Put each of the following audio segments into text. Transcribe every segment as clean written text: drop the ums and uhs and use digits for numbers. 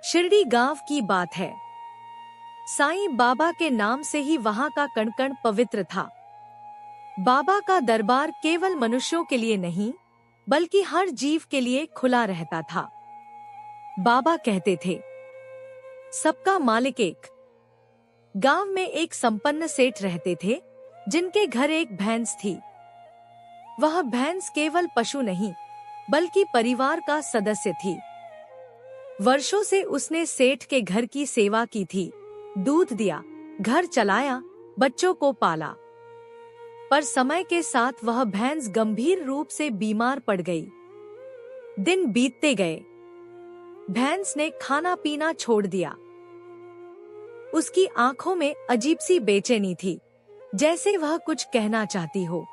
शिरडी गांव की बात है। साईं बाबा के नाम से ही वहां का कण कण पवित्र था। बाबा का दरबार केवल मनुष्यों के लिए नहीं, बल्कि हर जीव के लिए खुला रहता था। बाबा कहते थे, सबका मालिक एक। गांव में एक संपन्न सेठ रहते थे, जिनके घर एक भैंस थी। वह भैंस केवल पशु नहीं, बल्कि परिवार का सदस्य थी। वर्षों से उसने सेठ के घर की सेवा की थी, दूध दिया, घर चलाया, बच्चों को पाला। पर समय के साथ वह भैंस गंभीर रूप से बीमार पड़ गई। दिन बीतते गए, भैंस ने खाना पीना छोड़ दिया। उसकी आंखों में अजीब सी बेचैनी थी, जैसे वह कुछ कहना चाहती हो।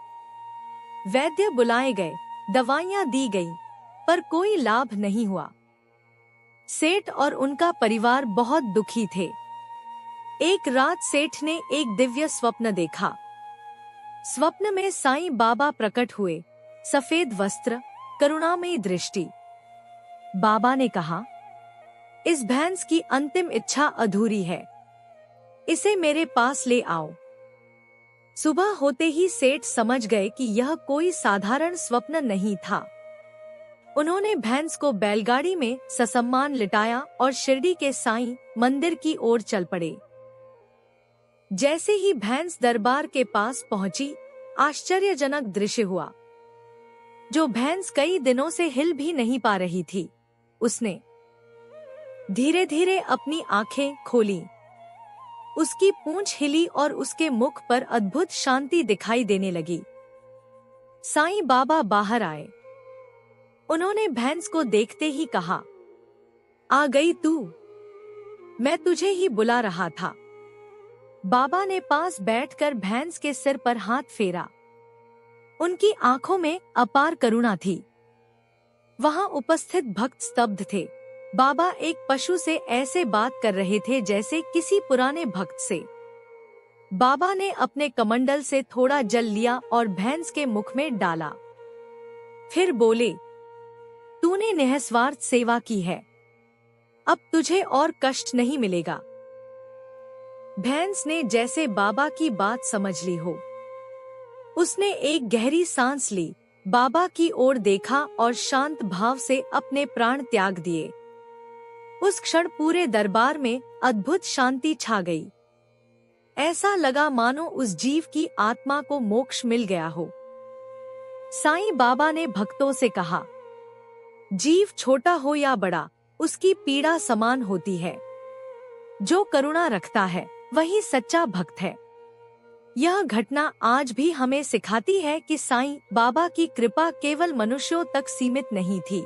वैद्य बुलाए गए, दवाइयां दी गईं, पर कोई लाभ नहीं हुआ। सेठ और उनका परिवार बहुत दुखी थे। एक रात सेठ ने एक दिव्य स्वप्न देखा। स्वप्न में साईं बाबा प्रकट हुए, सफेद वस्त्र, करुणामयी दृष्टि। बाबा ने कहा, इस भैंस की अंतिम इच्छा अधूरी है, इसे मेरे पास ले आओ। सुबह होते ही सेठ समझ गए कि यह कोई साधारण स्वप्न नहीं था। उन्होंने भैंस को बैलगाड़ी में ससम्मान लिटाया और शिरडी के साईं मंदिर की ओर चल पड़े। जैसे ही भैंस दरबार के पास पहुंची, आश्चर्यजनक दृश्य हुआ। जो भैंस कई दिनों से हिल भी नहीं पा रही थी, उसने धीरे धीरे अपनी आंखें खोली। उसकी पूंछ हिली और उसके मुख पर अद्भुत शांति दिखाई देने लगी। साईं बाबा बाहर आए। उन्होंने भैंस को देखते ही कहा, आ गई तू, मैं तुझे ही बुला रहा था। बाबा ने पास बैठकर भैंस के सिर पर हाथ फेरा। उनकी आंखों में अपार करुणा थी। वहां उपस्थित भक्त स्तब्ध थे। बाबा एक पशु से ऐसे बात कर रहे थे जैसे किसी पुराने भक्त से। बाबा ने अपने कमंडल से थोड़ा जल लिया और भैंस के मुख में डाला। फिर बोले, तूने निस्वार्थ सेवा की है, अब तुझे और कष्ट नहीं मिलेगा। भैंस ने जैसे बाबा की बात समझ ली हो, उसने एक गहरी सांस ली, बाबा की ओर देखा और शांत भाव से अपने प्राण त्याग दिए। उस क्षण पूरे दरबार में अद्भुत शांति छा गई। ऐसा लगा मानो उस जीव की आत्मा को मोक्ष मिल गया हो। साईं बाबा ने भक्तों से कहा, जीव छोटा हो या बड़ा, उसकी पीड़ा समान होती है। जो करुणा रखता है, वही सच्चा भक्त है। यह घटना आज भी हमें सिखाती है कि साईं बाबा की कृपा केवल मनुष्यों तक सीमित नहीं थी,